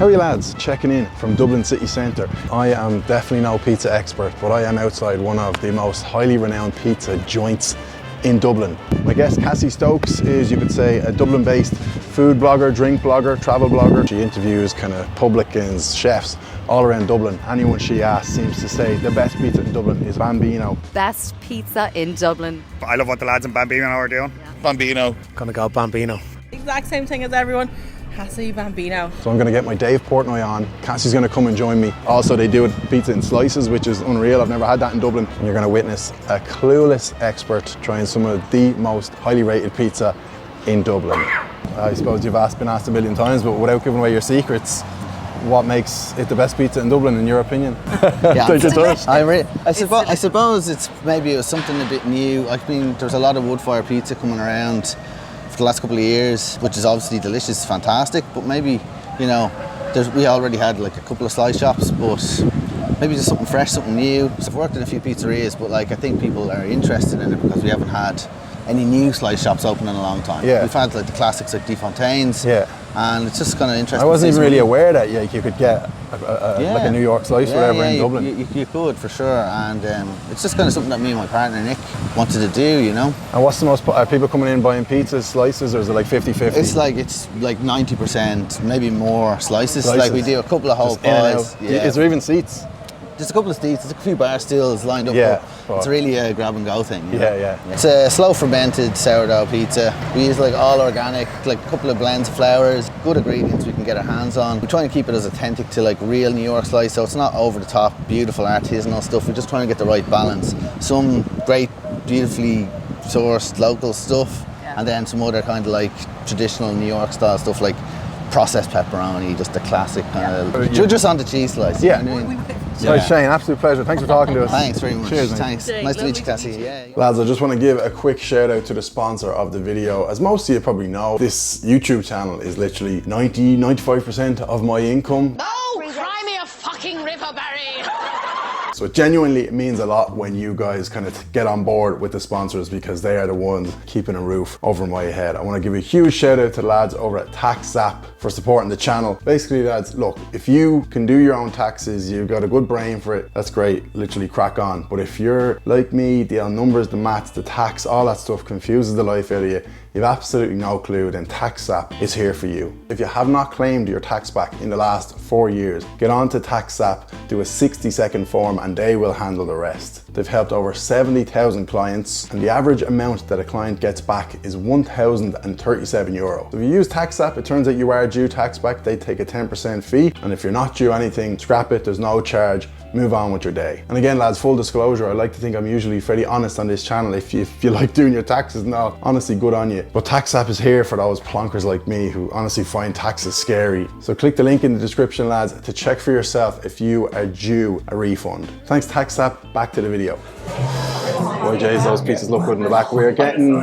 How are you lads? Checking in from Dublin city centre. I am definitely no pizza expert, but I am outside one of the most highly renowned pizza joints in Dublin. My guest Cassie Stokes is, you could say, a Dublin-based food blogger, drink blogger, travel blogger. She interviews kind of publicans, chefs all around Dublin. Anyone she asks seems to say the best pizza in Dublin is Bambino. Best pizza in Dublin. I love what the lads in Bambino are doing. Yeah. Bambino. Gonna go Bambino. Exact same thing as everyone. Has to be Bambino. So I'm going to get my Dave Portnoy on. Cassie's going to come and join me. Also, they do pizza in slices, which is unreal. I've never had that in Dublin. And you're going to witness a clueless expert trying some of the most highly rated pizza in Dublin. I suppose you've been asked a million times, but without giving away your secrets, what makes it the best pizza in Dublin, in your opinion? Yeah, Take your time. I suppose it was something a bit new. I mean, there's a lot of wood-fire pizza coming around for the last couple of years, which is obviously delicious, fantastic, but maybe, you know, we already had like a couple of slice shops, but maybe just something fresh, something new. So I've worked in a few pizzerias, but like I think people are interested in it because we haven't had any new slice shops open in a long time. Yeah. We've had like the classics like De Fontaine's, and it's just kind of interesting. I wasn't even really aware that you could get like a New York slice or whatever in Dublin. You could, for sure, and it's just kind of something that me and my partner Nick wanted to do, you know. And what's the most, are people coming in buying pizzas, slices, or is it like 50-50? It's like 90%, maybe more slices. Like we do a couple of whole pies. Yeah. Is there even seats? Just a couple of seats, there's a few bar stools lined up. Yeah. It's really a grab and go thing. Yeah. It's a slow fermented sourdough pizza. We use like all organic, like a couple of blends of flours, good ingredients we can get our hands on. We try and keep it as authentic to like real New York slice, so it's not over the top, beautiful artisanal stuff. We're just trying to get the right balance. Some great, beautifully sourced local stuff, and then some other kind of like traditional New York style stuff like processed pepperoni, just the classic kind of, just on the cheese slice. Yeah. You know what I mean? So Shane, absolute pleasure. Thanks for talking to us. Thanks very much. Cheers, mate. Thanks. Nice to meet you, Cassie. Yeah. Lads, I just want to give a quick shout out to the sponsor of the video. As most of you probably know, this YouTube channel is literally 95% of my income. Oh, cry me a fucking river, Barry! So genuinely, it means a lot when you guys kind of get on board with the sponsors because they are the ones keeping a roof over my head. I want to give a huge shout out to the lads over at TaxZap for supporting the channel. Basically, lads, look, if you can do your own taxes, you've got a good brain for it, that's great, literally crack on. But if you're like me, the numbers, the maths, the tax, all that stuff confuses the life out of you, you've absolutely no clue, then TaxZap is here for you. If you have not claimed your tax back in the last 4 years, get on to TaxZap, do a 60-second form, and they will handle the rest. They've helped over 70,000 clients, and the average amount that a client gets back is €1,037. So if you use TaxZap, it turns out you are due tax back, they take a 10% fee, and if you're not due anything, scrap it, there's no charge, move on with your day. And again, lads, full disclosure, I like to think I'm usually fairly honest on this channel. If you like doing your taxes, no, honestly, good on you. But TaxZap is here for those plonkers like me who honestly find taxes scary. So click the link in the description, lads, to check for yourself if you are due a refund. Thanks, TaxZap. Back to the video. Boy, Jays, those pizzas look good in the back. We're getting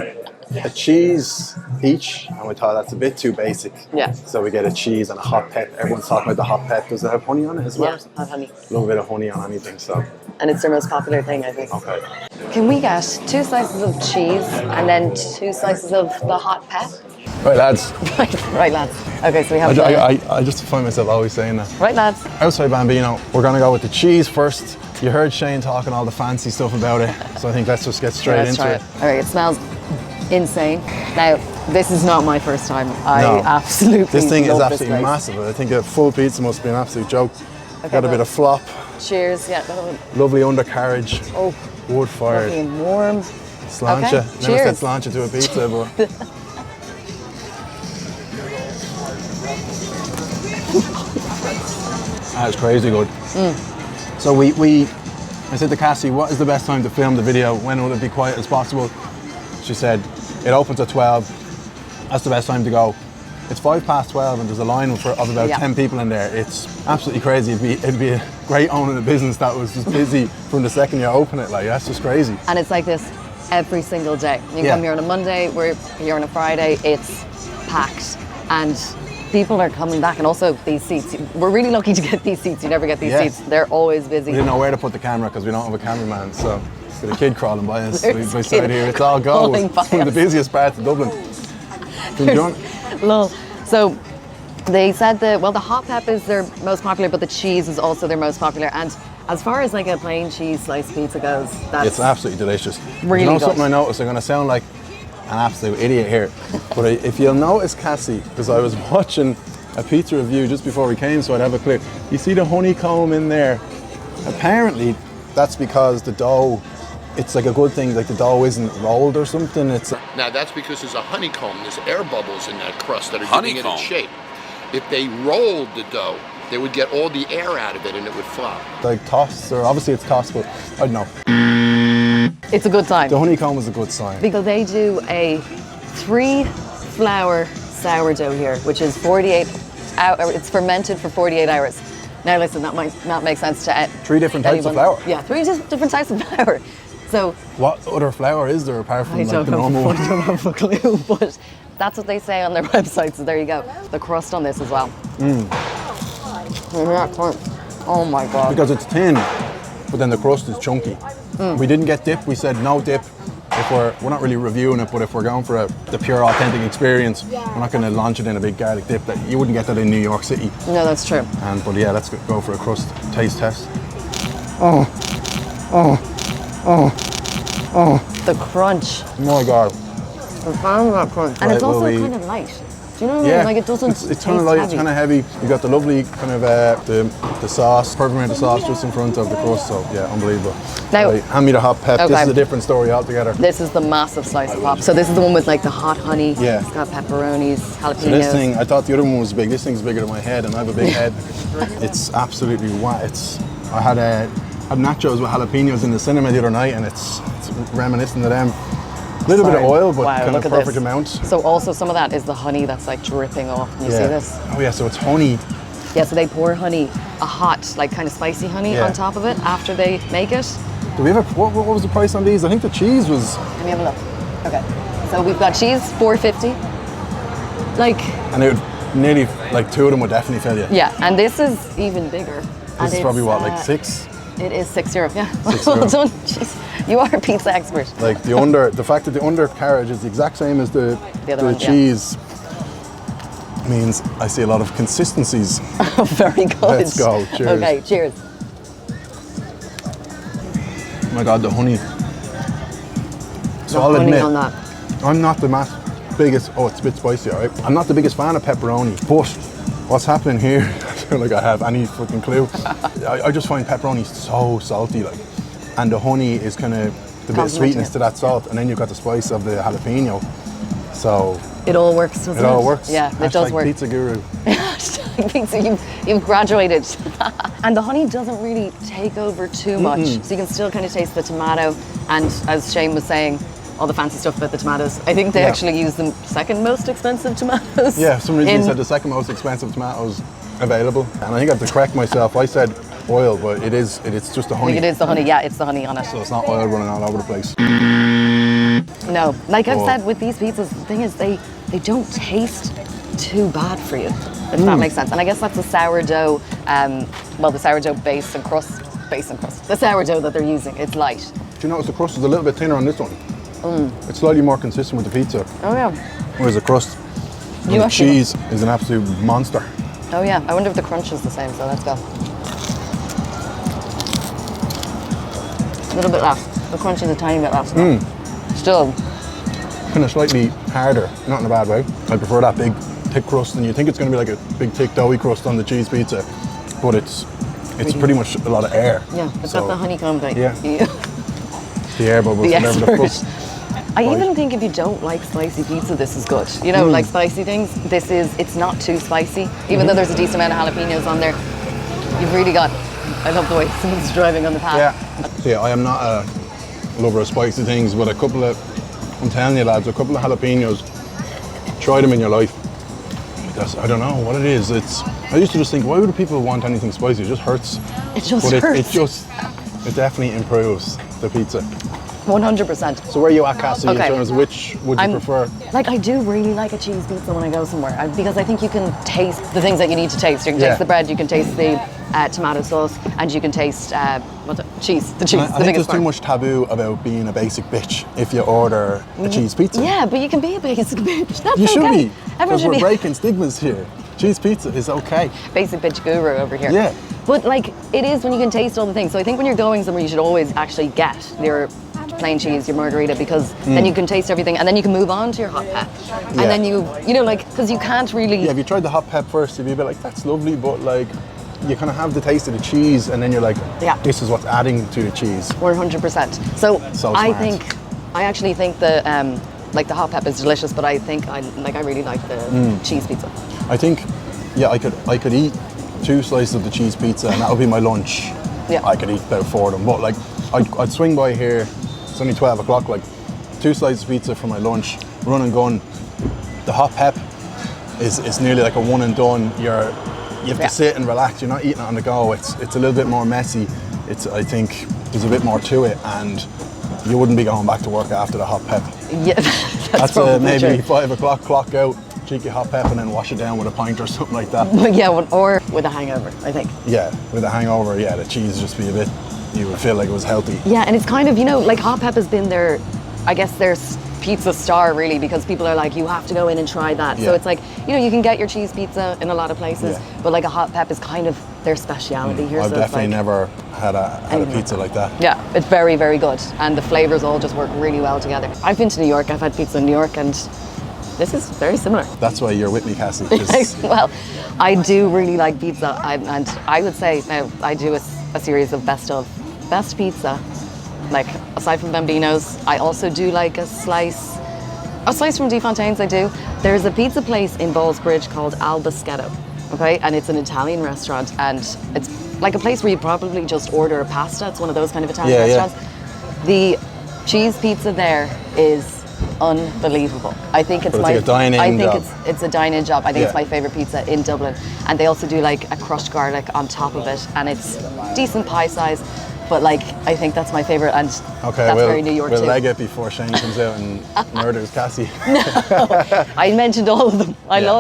a cheese each, and we thought that's a bit too basic. Yeah. So we get a cheese and a hot pet. Everyone's talking about the hot pet. Does it have honey on it as well? Yeah, hot honey. Love a bit of honey on anything, so. And it's their most popular thing, I think. Okay. Can we get 2 slices of cheese and then 2 slices of the hot pet? Right, lads. Right, lads. Okay, so we have I just find myself always saying that. Right, lads. Outside Bambino, we're gonna go with the cheese first. You heard Shane talking all the fancy stuff about it, so I think let's just get straight into it. All right, it smells insane. Now, this is not my first time. I absolutely This thing is love absolutely this place. massive. I think a full pizza must be an absolute joke. Okay, Got a bit of flop. Cheers, yeah. Lovely undercarriage. Oh, wood fired. lovely and warm. Sláinte. Okay, Never cheers. said sláinte to a pizza, but. That's crazy good. So I said to Cassie, what is the best time to film the video? When will it be quiet as possible? She said, it opens at 12. That's the best time to go. It's 12:05 and there's a line of about 10 people in there. It's absolutely crazy. It'd be a great owning a business that was just busy from the second you open it. Like, that's just crazy. And it's like this every single day. You come here on a Monday, we're here on a Friday, it's packed. And people are coming back, and also these seats. We're really lucky to get these seats. You never get these seats. They're always busy. We didn't know where to put the camera because we don't have a cameraman, so with a kid crawling by us beside here. It's all go. It's one of the busiest parts of Dublin. Lol. So They said that, well, the hot pep is their most popular, but the cheese is also their most popular. And as far as like a plain cheese sliced pizza goes, that's It's absolutely delicious. really You know good. something I noticed? I'm going to sound like an absolute idiot here. But if you'll notice, Cassie, because I was watching a pizza review just before we came, so I'd have a clue. You see the honeycomb in there? Apparently, that's because the dough, it's like a good thing, like the dough isn't rolled or something. It's Now that's because there's a honeycomb, there's air bubbles in that crust that are giving it its shape. If they rolled the dough, they would get all the air out of it and it would flop. like tossed, or obviously it's tossed, but I don't know. it's a good sign. The honeycomb is a good sign. Because they do a 3-flour sourdough here, which is 48 hours. It's fermented for 48 hours. Now listen, that might not make sense to 3 different types of flour. Yeah, 3 different types of flour. So What other flour is there apart from I like don't the normal know, one? I don't have a clue, but that's what they say on their website. So there you go. The crust on this as well. Oh my god. Because it's thin, but then the crust is chunky. We didn't get dip. We said no dip. If we're not really reviewing it, but if we're going for the pure authentic experience, we're not going to launch it in a big garlic dip. That you wouldn't get that in New York City. No, that's true. But yeah, let's go for a crust taste test. The crunch. My God. The found that crunch. And Right, it's also well, kind of light. Do you know what I Yeah, mean? Like it doesn't It's taste kind of light. heavy. It's kind of heavy. You got the lovely kind of the sauce, perfect amount of sauce just in front of the crust. So yeah, unbelievable. Now- Right, hand me the hot pep. This Okay. is a different story altogether. This is the massive slice of pop. So this is the one with like the hot honey. Yeah. It's got pepperonis, jalapenos. So this thing, I thought the other one was big. This thing's bigger than my head, and I have a big head. It's absolutely I had nachos with jalapenos in the cinema the other night, and it's reminiscent of them. A little bit of oil, but Wow, kind of look at perfect this. amount. So also some of that is the honey that's like dripping off. Can you see this? Oh yeah, so it's honey. Yeah, so they pour honey, a hot, like kind of spicy honey Yeah. on top of it after they make it. Do we have what was the price on these? I think the cheese was. Let me have a look. Okay. So we've got cheese, $4.50. Like, And it would nearly, like 2 of them would definitely fill you. yeah, and this is even bigger. This is probably what, like 6? It is €6, yeah. €6. Well done. Jeez, you are a pizza expert. Like the fact that the undercarriage is the exact same as the other one, yeah. cheese means I see a lot of consistencies. Very good. Let's go. Cheers. Okay, cheers. Oh my God, the honey. So The I'll honey admit, on that. I'm not the biggest. Oh, it's a bit spicy, all right. I'm not the biggest fan of pepperoni, but what's happening here? I feel like I have any fucking clue. I just find pepperoni so salty, like, and the honey is kind of the bit of Complementing sweetness it. to that salt, and then you've got the spice of the jalapeno. So It all works, doesn't it all works. Yeah, it does Hashtag work. Pizza guru. Pizza, you've graduated. And the honey doesn't really take over too much. So you can still kind of taste the tomato. And as Shane was saying, all the fancy stuff about the tomatoes. I think they Yeah. actually use the second most expensive tomatoes. Yeah, for some reason in- he said the second most expensive tomatoes available, and I think I have to correct myself. I said oil, but it's just the I honey. think it is the honey. Yeah, it's the honey on it. So it's not oil running all over the place. No, like I've Oh. said with these pizzas, the thing is they don't taste too bad for you, if that makes sense. And I guess that's the sourdough, the sourdough base and crust. The sourdough that they're using, it's light. Do you notice the crust is a little bit thinner on this one? It's slightly more consistent with the pizza, Oh yeah. whereas the crust and You the actually- cheese is an absolute monster. Oh yeah, I wonder if the crunch is the same, so let's go. A little bit less. The crunch is a tiny bit less. Still, Kind of slightly harder, not in a bad way. I prefer that big, thick crust, and you think it's going to be like a big, thick, doughy crust on the cheese pizza, but it's pretty much a lot of air. yeah, it's So, got the honeycomb thing. yeah. The air bubbles, The whatever the expert. fuck. I Right. even think if you don't like spicy pizza, this is good. You know, like spicy things, it's not too spicy. Even though there's a decent amount of jalapenos on there, you've really got, I love the way someone's driving on the path. Yeah, I am not a lover of spicy things, but I'm telling you lads, a couple of jalapenos, try them in your life. I don't know what it is. I used to just think, why would people want anything spicy? It just hurts. It just But hurts. it definitely improves the pizza. 100%. So where are you at, Cassie, Okay. in terms of which would you prefer? Like, I do really like a cheese pizza when I go somewhere because I think you can taste the things that you need to taste. You can Yeah. taste the bread, you can taste the tomato sauce, and you can taste cheese. The cheese, I the think there's biggest too part. much taboo about being a basic bitch if you order a cheese pizza. Yeah, but you can be a basic bitch. That's You should okay. be, Everyone because should we're be. breaking stigmas here. Cheese pizza is okay. Basic bitch guru over here. Yeah. But like, it is when you can taste all the things. So I think when you're going somewhere, you should always actually get your plain cheese, your margarita, because then you can taste everything, and then you can move on to your hot pep. And then you know, like, because you can't really... Yeah, if you tried the hot pep first, you'd be a bit like, that's lovely, but like, you kind of have the taste of the cheese, and then you're like, this is what's adding to the cheese. 100%. So I smart. actually think the like the hot pep is delicious, but I think I really like the cheese pizza. I think, yeah, I could eat 2 slices of the cheese pizza, and that would be my lunch. Yeah. I could eat about 4 of them, but like, I'd swing by here. It's only 12 o'clock. Like, 2 slices of pizza for my lunch, run and gun. The hot pep is nearly like a one and done. You have to sit and relax. You're not eating it on the go. It's a little bit more messy. I think there's a bit more to it, and you wouldn't be going back to work after the hot pep. Yeah, that's maybe true. 5 o'clock, clock out, cheeky hot pep, and then wash it down with a pint or something like that. Yeah, or with a hangover, I think. Yeah, with a hangover, yeah, the cheese just be a bit, you would feel like it was healthy. Yeah, and it's kind of, you know, like hot pep has been their, I guess, their pizza star really, because people are like, you have to go in and try that. So it's like, you know, you can get your cheese pizza in a lot of places, but like a hot pep is kind of their speciality here. I've so definitely like, never had a pizza like that. Yeah, it's very, very good, and the flavors all just work really well together. I've been to New York, I've had pizza in New York, and this is very similar. That's why you're with me, Cassie. Well, I do really like pizza, and I would say now I do a series of best pizza. Like, aside from Bambino's, I also do like a slice from Di Fontaine's. I do. There's a pizza place in Ballsbridge called Al Boschetto, okay, and it's an Italian restaurant, and it's like a place where you probably just order a pasta. It's one of those kind of Italian restaurants. The cheese pizza there is unbelievable. I think it's like a dine-in job. It's a dine-in job. I think it's my favorite pizza in Dublin, and they also do like a crushed garlic on top of it, and it's decent pie size. But like, I think that's my favorite, and that's very New York we'll too. leg it before Shane comes out and murders Cassie. No, I mentioned all of them.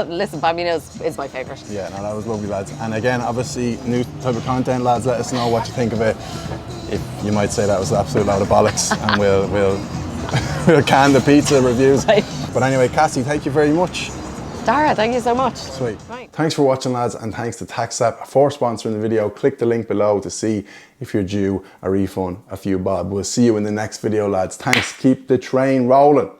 Listen, Bambino's is my favorite. Yeah, no, that was lovely, lads. And again, obviously, new type of content, lads. Let us know what you think of it. If you might say that was an absolute load of bollocks, and we'll can the pizza reviews. Right. But anyway, Cassie, thank you very much. Dara, thank you so much. Sweet. Right. Thanks for watching, lads, and thanks to TaxApp for sponsoring the video. Click the link below to see if you're due a refund, a few bob. We'll see you in the next video, lads. Thanks. Keep the train rolling.